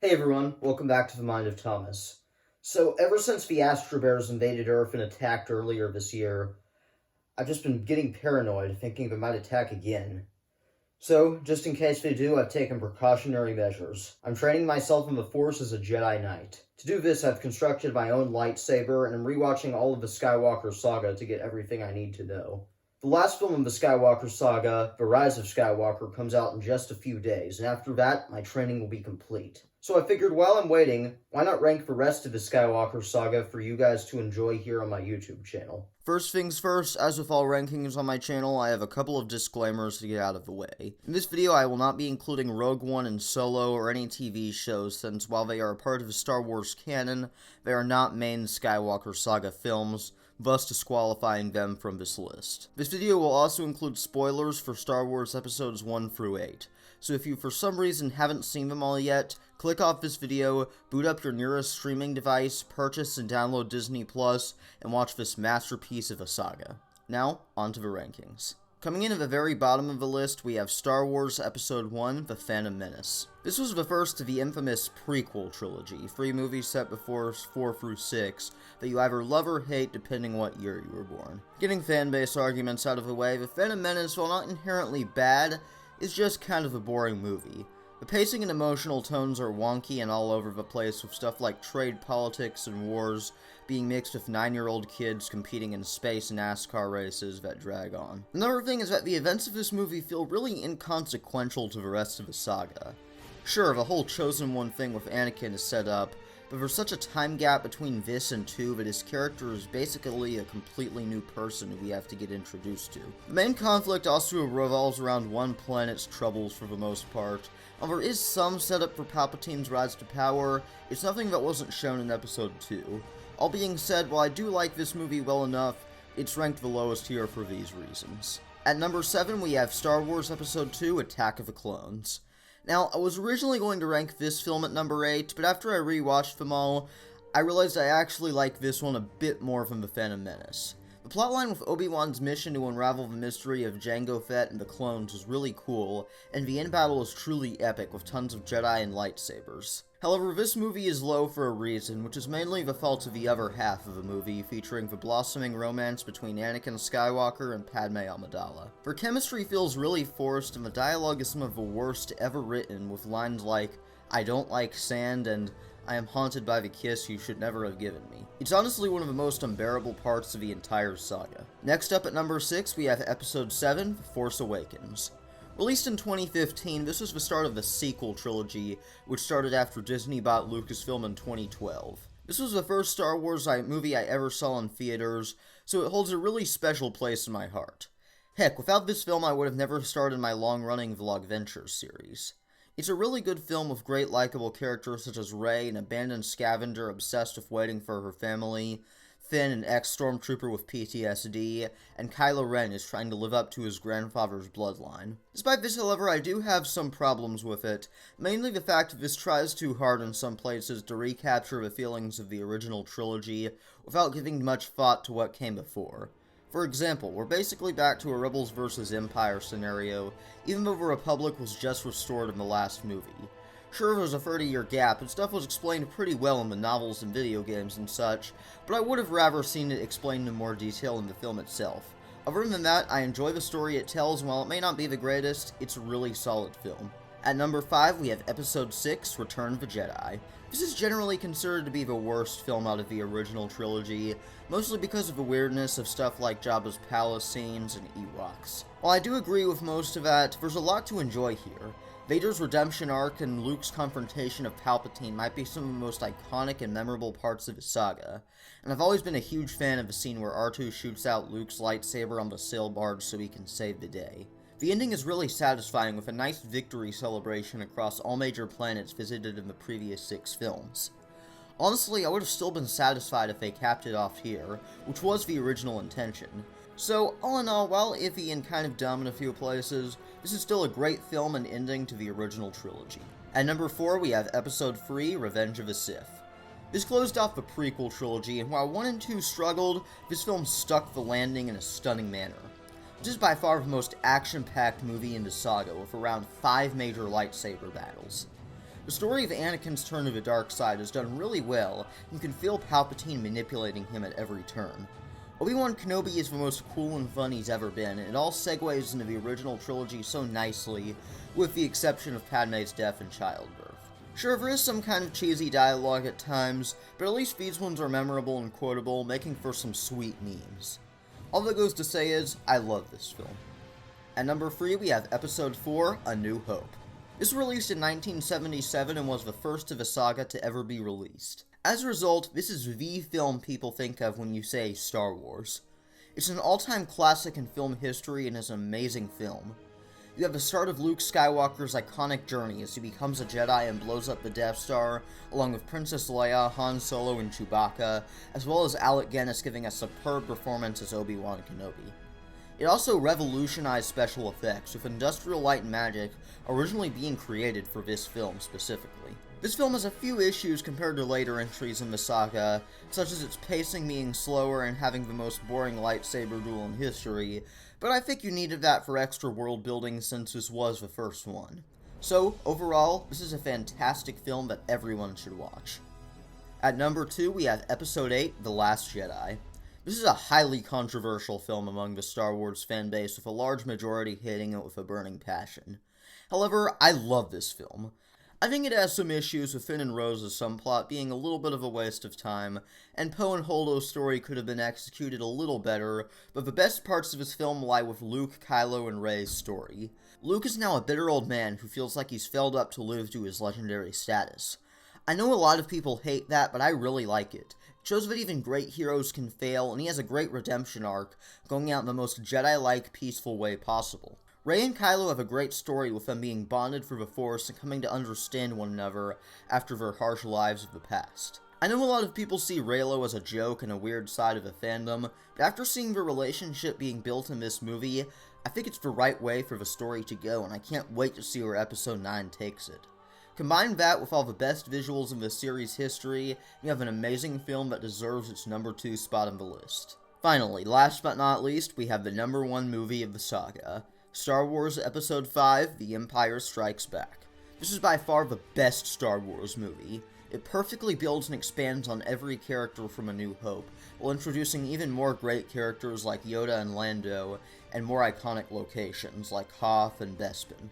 Hey everyone, welcome back to The Mind of Thomas. So, ever since the Astro Bears invaded Earth and attacked earlier this year, I've just been getting paranoid, thinking they might attack again. So, just in case they do, I've taken precautionary measures. I'm training myself in the Force as a Jedi Knight. To do this, I've constructed my own lightsaber, and I'm rewatching all of the Skywalker Saga to get everything I need to know. The last film in the Skywalker Saga, The Rise of Skywalker, comes out in just a few days, and after that, my training will be complete. So I figured while I'm waiting, why not rank the rest of the Skywalker Saga for you guys to enjoy here on my YouTube channel. First things first, as with all rankings on my channel, I have a couple of disclaimers to get out of the way. In this video, I will not be including Rogue One and Solo or any TV shows, since while they are a part of the Star Wars canon, they are not main Skywalker Saga films, thus disqualifying them from this list. This video will also include spoilers for Star Wars Episodes 1 through 8, so if you for some reason haven't seen them all yet, click off this video, boot up your nearest streaming device, purchase and download Disney Plus, and watch this masterpiece of a saga. Now, on to the rankings. Coming in at the very bottom of the list, we have Star Wars Episode 1, The Phantom Menace. This was the first of the infamous prequel trilogy, 3 movies set before 4 through 6, that you either love or hate depending what year you were born. Getting fanbase arguments out of the way, The Phantom Menace, while not inherently bad, is just kind of a boring movie. The pacing and emotional tones are wonky and all over the place, with stuff like trade politics and wars being mixed with 9-year-old kids competing in space NASCAR races that drag on. Another thing is that the events of this movie feel really inconsequential to the rest of the saga. Sure, the whole Chosen One thing with Anakin is set up, but there's such a time gap between this and 2 that his character is basically a completely new person who we have to get introduced to. The main conflict also revolves around one planet's troubles for the most part. While there is some setup for Palpatine's rise to power, it's nothing that wasn't shown in Episode 2. All being said, while I do like this movie well enough, it's ranked the lowest here for these reasons. At number 7, we have Star Wars Episode 2, Attack of the Clones. Now, I was originally going to rank this film at number 8, but after I rewatched them all, I realized I actually like this one a bit more than The Phantom Menace. The plotline with Obi-Wan's mission to unravel the mystery of Jango Fett and the clones is really cool, and the end battle is truly epic with tons of Jedi and lightsabers. However, this movie is low for a reason, which is mainly the fault of the other half of the movie, featuring the blossoming romance between Anakin Skywalker and Padme Amidala. Their chemistry feels really forced, and the dialogue is some of the worst ever written, with lines like, "I don't like sand," and "I am haunted by the kiss you should never have given me." It's honestly one of the most unbearable parts of the entire saga. Next up at number 6, we have Episode 7, The Force Awakens. Released in 2015, this was the start of the sequel trilogy, which started after Disney bought Lucasfilm in 2012. This was the first Star Wars movie I ever saw in theaters, so it holds a really special place in my heart. Heck, without this film I would have never started my long-running Vlogventures series. It's a really good film with great likable characters such as Rey, an abandoned scavenger obsessed with waiting for her family, Finn, an ex-stormtrooper with PTSD, and Kylo Ren is trying to live up to his grandfather's bloodline. Despite this, however, I do have some problems with it, mainly the fact that this tries too hard in some places to recapture the feelings of the original trilogy without giving much thought to what came before. For example, we're basically back to a Rebels vs. Empire scenario, even though the Republic was just restored in the last movie. Sure, there's a 30-year gap, and stuff was explained pretty well in the novels and video games and such, but I would have rather seen it explained in more detail in the film itself. Other than that, I enjoy the story it tells, and while it may not be the greatest, it's a really solid film. At number 5, we have Episode 6, Return of the Jedi. This is generally considered to be the worst film out of the original trilogy, mostly because of the weirdness of stuff like Jabba's palace scenes and Ewoks. While I do agree with most of that, there's a lot to enjoy here. Vader's redemption arc and Luke's confrontation of Palpatine might be some of the most iconic and memorable parts of the saga, and I've always been a huge fan of the scene where R2 shoots out Luke's lightsaber on the sail barge so he can save the day. The ending is really satisfying, with a nice victory celebration across all major planets visited in the previous 6 films. Honestly, I would have still been satisfied if they capped it off here, which was the original intention. So, all in all, while iffy and kind of dumb in a few places, this is still a great film and ending to the original trilogy. At number 4, we have Episode 3, Revenge of the Sith. This closed off the prequel trilogy, and while 1 and 2 struggled, this film stuck the landing in a stunning manner. This is by far the most action-packed movie in the saga, with around 5 major lightsaber battles. The story of Anakin's turn to the dark side is done really well, and you can feel Palpatine manipulating him at every turn. Obi-Wan Kenobi is the most cool and fun he's ever been, and it all segues into the original trilogy so nicely, with the exception of Padme's death and childbirth. Sure, there is some kind of cheesy dialogue at times, but at least these ones are memorable and quotable, making for some sweet memes. All that goes to say is, I love this film. At number 3, we have Episode 4, A New Hope. This was released in 1977 and was the first of a saga to ever be released. As a result, this is the film people think of when you say Star Wars. It's an all-time classic in film history and is an amazing film. You have the start of Luke Skywalker's iconic journey as he becomes a Jedi and blows up the Death Star, along with Princess Leia, Han Solo, and Chewbacca, as well as Alec Guinness giving a superb performance as Obi-Wan Kenobi. It also revolutionized special effects, with Industrial Light and Magic originally being created for this film specifically. This film has a few issues compared to later entries in the saga, such as its pacing being slower and having the most boring lightsaber duel in history, but I think you needed that for extra world building since this was the first one. So, overall, this is a fantastic film that everyone should watch. At number 2, we have Episode 8, The Last Jedi. This is a highly controversial film among the Star Wars fanbase, with a large majority hating it with a burning passion. However, I love this film. I think it has some issues with Finn and Rose's subplot being a little bit of a waste of time, and Poe and Holdo's story could have been executed a little better, but the best parts of this film lie with Luke, Kylo, and Rey's story. Luke is now a bitter old man who feels like he's failed up to live to his legendary status. I know a lot of people hate that, but I really like it. It shows that even great heroes can fail, and he has a great redemption arc, going out in the most Jedi-like, peaceful way possible. Rey and Kylo have a great story with them being bonded through the Force and coming to understand one another after their harsh lives of the past. I know a lot of people see Reylo as a joke and a weird side of the fandom, but after seeing the relationship being built in this movie, I think it's the right way for the story to go, and I can't wait to see where Episode 9 takes it. Combine that with all the best visuals in the series' history, you have an amazing film that deserves its number 2 spot on the list. Finally, last but not least, we have the number 1 movie of the saga, Star Wars Episode 5, The Empire Strikes Back. This is by far the best Star Wars movie. It perfectly builds and expands on every character from A New Hope, while introducing even more great characters like Yoda and Lando, and more iconic locations like Hoth and Bespin.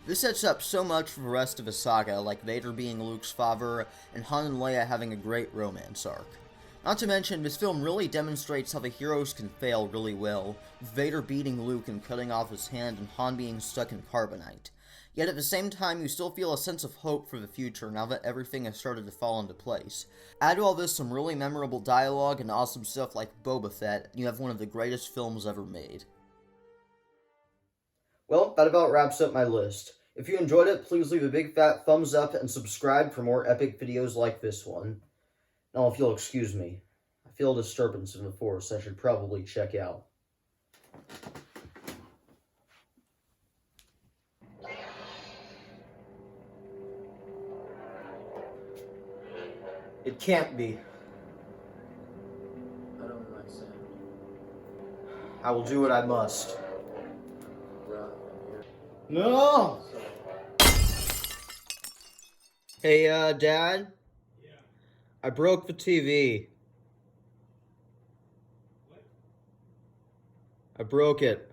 This sets up so much for the rest of the saga, like Vader being Luke's father, and Han and Leia having a great romance arc. Not to mention, this film really demonstrates how the heroes can fail really well, with Vader beating Luke and cutting off his hand and Han being stuck in carbonite. Yet at the same time, you still feel a sense of hope for the future now that everything has started to fall into place. Add to all this some really memorable dialogue and awesome stuff like Boba Fett, and you have one of the greatest films ever made. Well, that about wraps up my list. If you enjoyed it, please leave a big fat thumbs up and subscribe for more epic videos like this one. Now, if you'll excuse me, I feel a disturbance in the Force I should probably check out. It can't be. I don't like sand. I will do what I must. Right, No! Hey, Dad? Yeah. I broke the TV. What? I broke it.